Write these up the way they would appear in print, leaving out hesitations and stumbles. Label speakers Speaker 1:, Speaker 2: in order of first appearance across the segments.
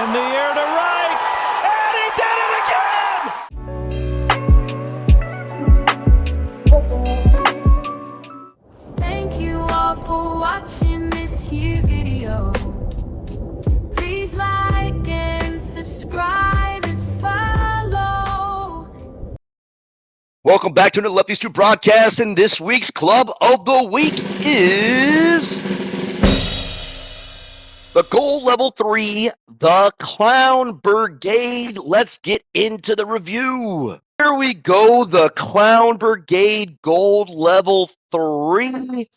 Speaker 1: In the air to right, and he did it again!
Speaker 2: Thank you all for watching this here video. Please like and subscribe and follow.
Speaker 3: Welcome back to another Lefties 2 broadcast, and this week's Club of the Week is the Gold Level 3, Theclownbrigade. Let's get into the review. Here we go, the Theclownbrigade Gold Level 3.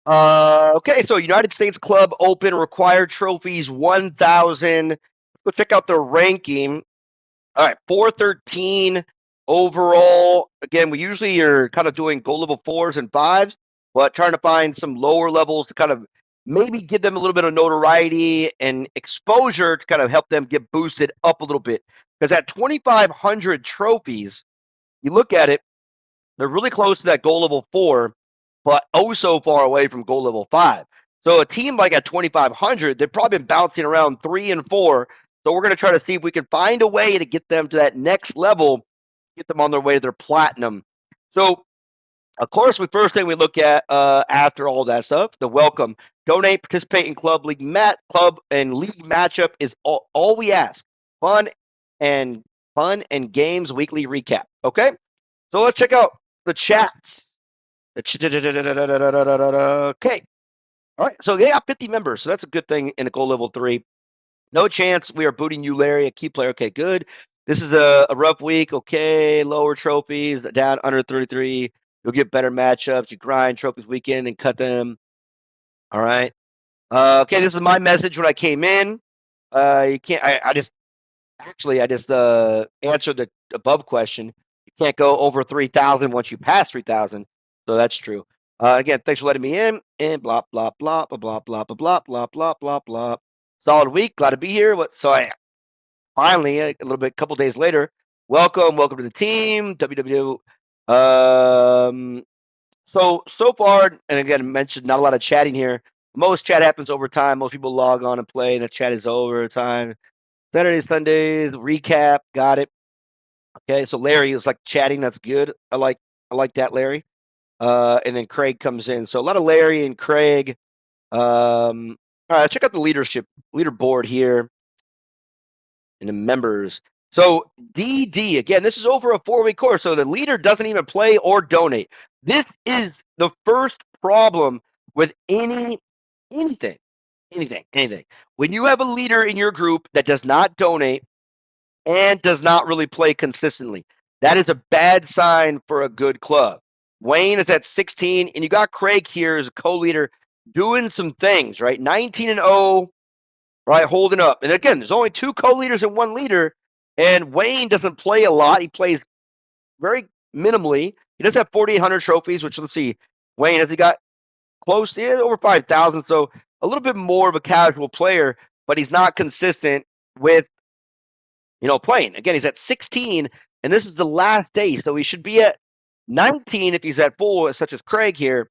Speaker 3: Okay, so United States Club Open required trophies 1,000. Let's go check out the ranking. All right, 413 overall. Again, we usually are kind of doing gold level 4s and 5s, but trying to find some lower levels to kind of maybe give them a little bit of notoriety and exposure to kind of help them get boosted up a little bit. Because at 2,500 trophies, you look at it, they're really close to that gold level 4, but oh so far away from gold level 5. So a team like at 2,500, they've probably been bouncing around 3 and 4. So we're going to try to see if we can find a way to get them to that next level, get them on their way to their platinum. So, of course, the first thing we look at after all that stuff, the welcome, donate, participate in club league club and league matchup is all we ask. Fun and games weekly recap. Okay, so let's check out the chats. Okay, all right. So they got 50 members, so that's a good thing in a gold level 3. No chance we are booting you, Larry, a key player. Okay, good. This is a rough week. Okay, lower trophies, down under 33. You'll get better matchups. You grind trophies weekend and cut them. All right. Okay, this is my message when I came in. You can't. I just answered the above question. You can't go over 3,000 once you pass 3,000. So that's true. Again, thanks for letting me in. And blah blah blah blah blah blah blah blah blah blah blah. Solid week. Glad to be here. So I finally, a little bit, couple days later, welcome to the team. So far, and again, I mentioned not a lot of chatting here. Most chat happens over time. Most people log on and play, and the chat is over time. Saturdays, Sundays, recap. Got it. Okay, so Larry is like chatting. That's good. I like that, Larry. And then Craig comes in. So a lot of Larry and Craig. All right, check out the leaderboard here and the members. So DD, again, this is over a 4-week course, so the leader doesn't even play or donate. This is the first problem with anything. When you have a leader in your group that does not donate and does not really play consistently, that is a bad sign for a good club. Wayne is at 16, and you got Craig here as a co-leader doing some things, right? 19-0, right, holding up. And again, there's only 2 co-leaders and 1 leader, and Wayne doesn't play a lot. He plays very minimally. He does have 4,800 trophies, which, let's see, Wayne, has he got close to over 5,000, so a little bit more of a casual player, but he's not consistent with, playing. Again, he's at 16, and this is the last day, so he should be at 19 if he's at full, such as Craig here.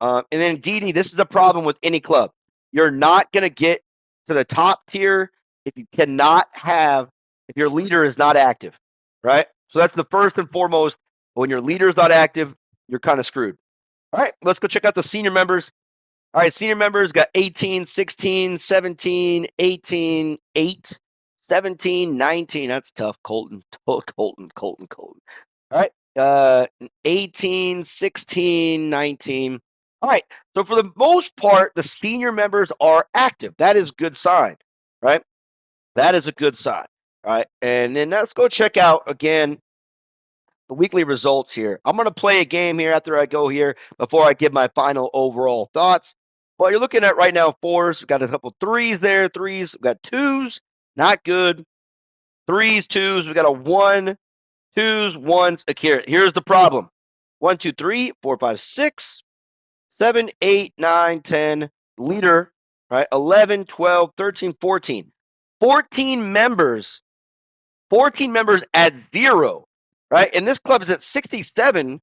Speaker 3: And then DD, this is a problem with any club. You're not going to get to the top tier if your leader is not active, right? So that's the first and foremost. When your leader is not active, you're kind of screwed. All right, let's go check out the senior members. All right, senior members got 18, 16, 17, 18, 8, 17, 19. That's tough. Colton. All right, 18, 16, 19. All right, so for the most part, the senior members are active. That is a good sign, right? That is a good sign, all right? And then let's go check out, again, the weekly results here. I'm going to play a game here after I go here before I give my final overall thoughts. Well, you're looking at right now 4s. We've got a couple 3s there, 3s. We've got 2s, not good. 3s, 2s. We've got a 1, 2s, 1s. Here, here's the problem. 1, 2, 3, 4, 5, 6, 7, 8, 9, 10. Leader, right? 11, 12, 13, 14. 14 members at 0, right? And this club is at 67,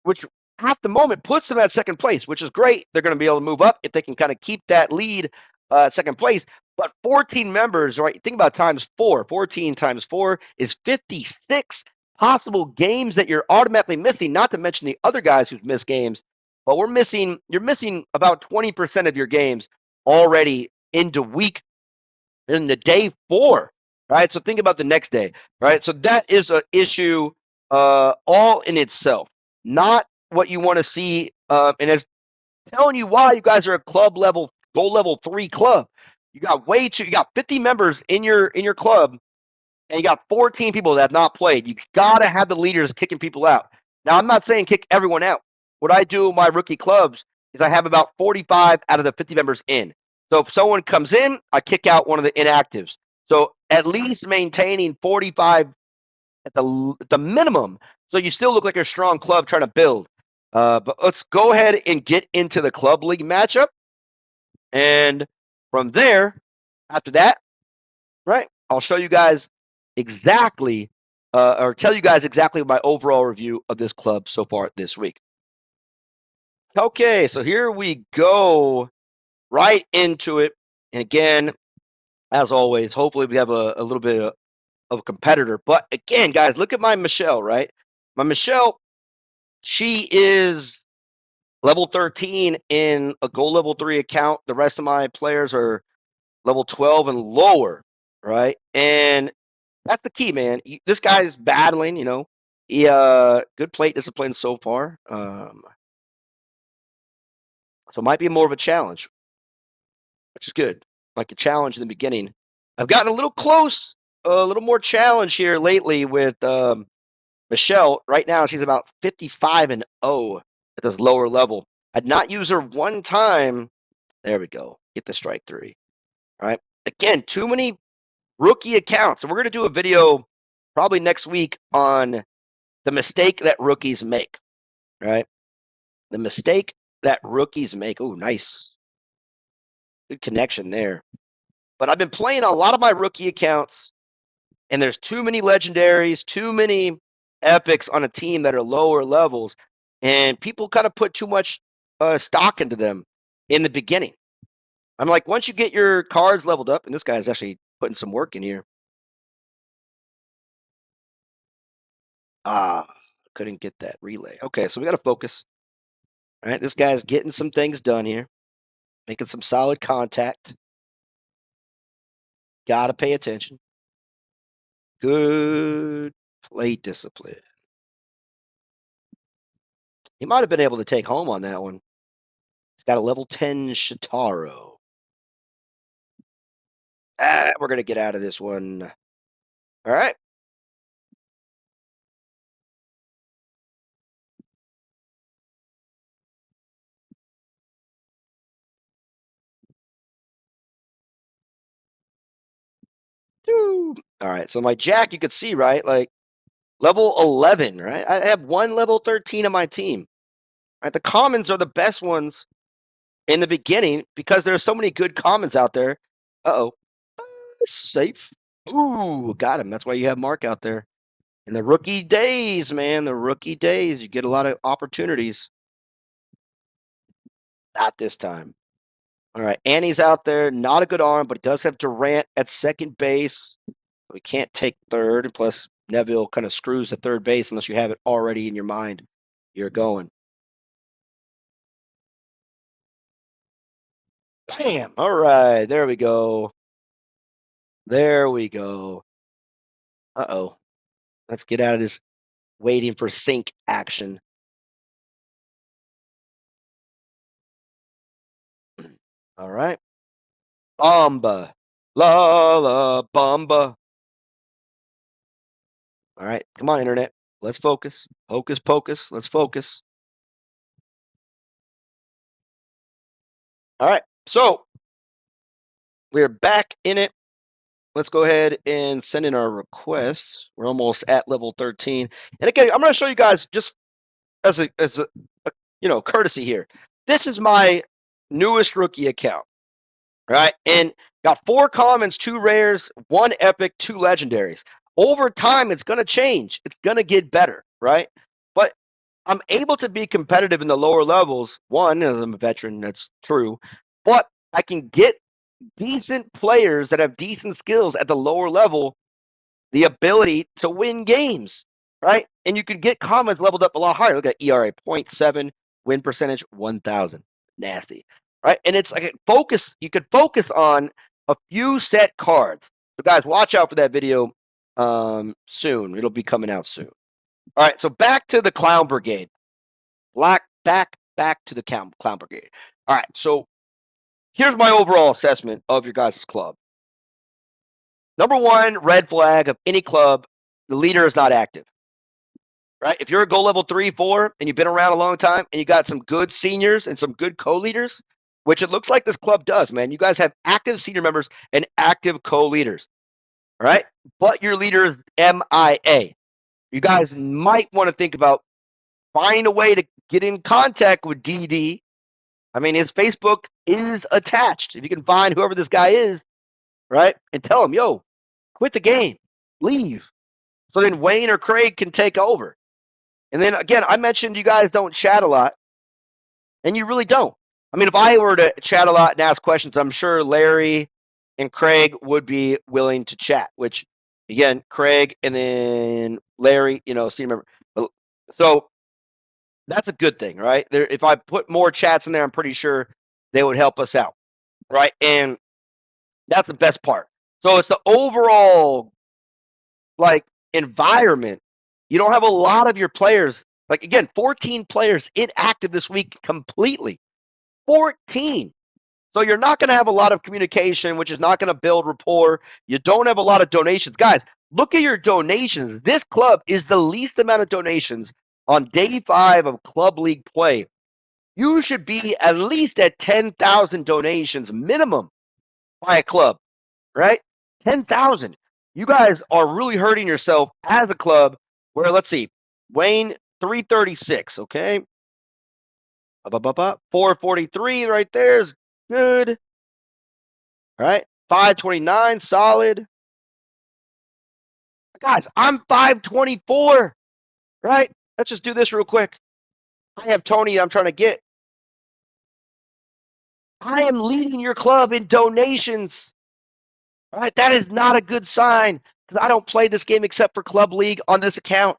Speaker 3: which at the moment puts them at second place, which is great. They're going to be able to move up if they can kind of keep that lead second place. But 14 members, right? Think about times 4. 14 times 4 is 56 possible games that you're automatically missing, not to mention the other guys who've missed games. But you're missing about 20% of your games already into in the day 4, right? So think about the next day, right? So that is an issue all in itself, not what you want to see. And as telling you why you guys are a club level, goal level 3 club. You got 50 members in your club, and you got 14 people that have not played. You gotta have the leaders kicking people out. Now, I'm not saying kick everyone out. What I do in my rookie clubs is I have about 45 out of the 50 members in. So if someone comes in, I kick out one of the inactives. So at least maintaining 45 at the minimum. So you still look like a strong club trying to build. But let's go ahead and get into the club league matchup. And from there, after that, right, I'll show you guys exactly, or tell you guys exactly my overall review of this club so far this week. Okay, so here we go right into it. And again, as always, hopefully we have a little bit of a competitor. But again, guys, look at my Michelle, right? My Michelle, she is level 13 in a gold level 3 account. The rest of my players are level 12 and lower, right? And that's the key, man. This guy is battling, He good plate discipline so far. So it might be more of a challenge, which is good. Like a challenge in the beginning. I've gotten a little close, a little more challenge here lately with Michelle. Right now she's about 55 and 0 at this lower level. I'd not use her one time. There we go. Get the strike 3. All right. Again, too many rookie accounts. So we're going to do a video probably next week on the mistake that rookies make, right? The mistake that rookies make. Oh, nice. Good connection there. But I've been playing a lot of my rookie accounts, and there's too many legendaries, too many epics on a team that are lower levels, and people kind of put too much stock into them in the beginning. I'm like, once you get your cards leveled up, and this guy's actually putting some work in here. Ah, couldn't get that relay. Okay, so we got to focus. All right, this guy's getting some things done here, making some solid contact. Got to pay attention. Good plate discipline. He might have been able to take home on that one. He's got a level 10 Shitaro. We're going to get out of this one. All right. All right. So my Jack, you could see, right? Like level 11, right? I have one level 13 on my team. Right? The commons are the best ones in the beginning because there are so many good commons out there. Uh-oh. Safe. Ooh, got him. That's why you have Mark out there. In the rookie days, man, the rookie days, you get a lot of opportunities. Not this time. All right, Annie's out there. Not a good arm, but he does have Durant at second base. We can't take third. Plus, Neville kind of screws at third base unless you have it already in your mind. You're going. Bam! All right, there we go. There we go. Uh-oh. Let's get out of this waiting for sync action. All right. Bomba. La la bomba. All right. Come on, internet. Let's focus. Hocus pocus. Let's focus. All right. So we're back in it. Let's go ahead and send in our requests. We're almost at level 13. And again, I'm going to show you guys just as a courtesy here. This is my newest rookie account, right? And got 4 commons, 2 rares, 1 epic, 2 legendaries. Over time, it's going to change. It's going to get better, right? But I'm able to be competitive in the lower levels. One, as I'm a veteran, that's true. But I can get decent players that have decent skills at the lower level the ability to win games, right? And you can get comments leveled up a lot higher. Look at ERA 0.7, win percentage 1,000. Nasty, right? And it's like focus. You could focus on a few set cards. So guys, watch out for that video soon. It'll be coming out soon. All right, so back to the Clown Brigade. Back to the Clown Brigade. All right, so here's my overall assessment of your guys' club. Number one, red flag of any club, the leader is not active. Right? If you're a goal level 3, 4, and you've been around a long time and you got some good seniors and some good co-leaders, which it looks like this club does, man. You guys have active senior members and active co-leaders. All right? But your leader is MIA. You guys might want to think about finding a way to get in contact with DD. I mean, his Facebook is attached. If you can find whoever this guy is, right? And tell him, yo, quit the game. Leave. So then Wayne or Craig can take over. And then again, I mentioned you guys don't chat a lot, and you really don't. I mean, if I were to chat a lot and ask questions, I'm sure Larry and Craig would be willing to chat, which again, Craig and then Larry, senior member. So that's a good thing, right? If I put more chats in there, I'm pretty sure they would help us out, right? And that's the best part. So it's the overall environment. You don't have a lot of your players. Like again, 14 players inactive this week completely. 14. So you're not going to have a lot of communication, which is not going to build rapport. You don't have a lot of donations. Guys, look at your donations. This club is the least amount of donations on day 5 of club league play. You should be at least at 10,000 donations minimum by a club, right? 10,000. You guys are really hurting yourself as a club where, let's see, Wayne, 336, okay? 443 right there is good. All right, 529, solid. Guys, I'm 524, right? Let's just do this real quick. I have Tony I'm trying to get. I am leading your club in donations. All right, that is not a good sign because I don't play this game except for Club League on this account,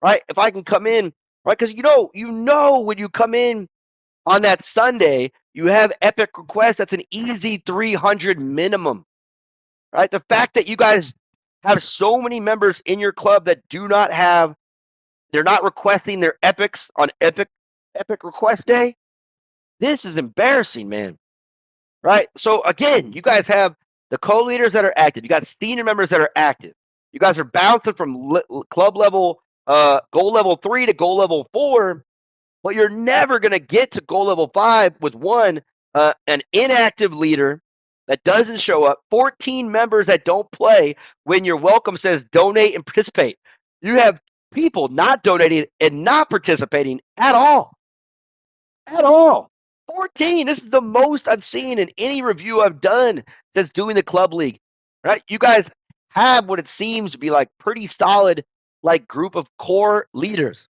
Speaker 3: right? If I can come in, right? Because you know when you come in on that Sunday, you have epic requests. That's an easy 300 minimum, right? The fact that you guys have so many members in your club that do not have, they're not requesting their epics on epic request day. This is embarrassing, man. Right? So again, you guys have the co-leaders that are active. You got senior members that are active. You guys are bouncing from club level, goal level 3 to goal level 4, but you're never going to get to goal level 5 with an inactive leader that doesn't show up, 14 members that don't play when your welcome says donate and participate. You have people not donating and not participating at all. At all. 14. This is the most I've seen in any review I've done since doing the club league. Right? You guys have what it seems to be like pretty solid group of core leaders.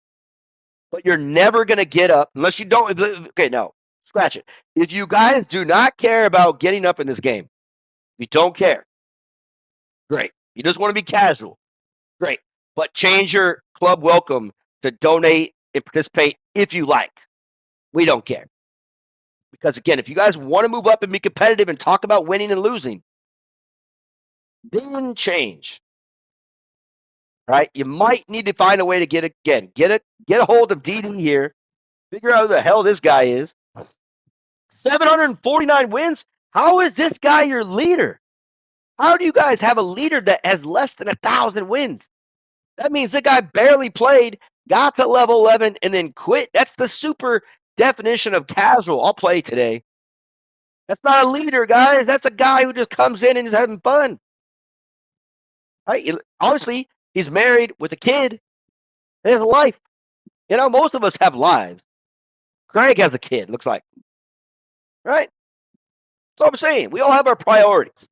Speaker 3: But you're never going to get up unless you don't. Okay, no. Scratch it. If you guys do not care about getting up in this game, you don't care. Great. You just want to be casual. Great. But change your club welcome to donate and participate if you like. We don't care. Because again, if you guys want to move up and be competitive and talk about winning and losing, then change. Right? You might need to find a way to get a hold of DD here. Figure out who the hell this guy is. 749 wins. How is this guy your leader? How do you guys have a leader that has less than 1,000 wins? That means the guy barely played, got to level 11, and then quit. That's the super definition of casual. I'll play today. That's not a leader, guys. That's a guy who just comes in and is having fun. Right? Obviously, he's married with a kid. He has a life. Most of us have lives. Craig has a kid, looks like. Right? That's what I'm saying. We all have our priorities.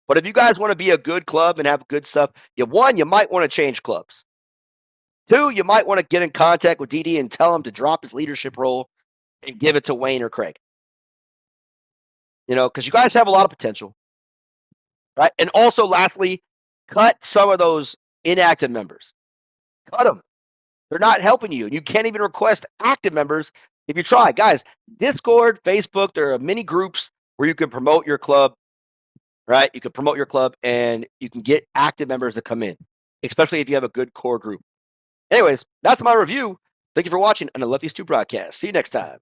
Speaker 3: But if you guys want to be a good club and have good stuff, you might want to change clubs. 2, you might want to get in contact with DD and tell him to drop his leadership role and give it to Wayne or Craig. because you guys have a lot of potential, right? And also, lastly, cut some of those inactive members. Cut them. They're not helping you. You can't even request active members if you try. Guys, Discord, Facebook, there are many groups where you can promote your club, right? You can promote your club and you can get active members to come in, especially if you have a good core group. Anyways, that's my review. Thank you for watching on the Lefties 2 broadcast. See you next time.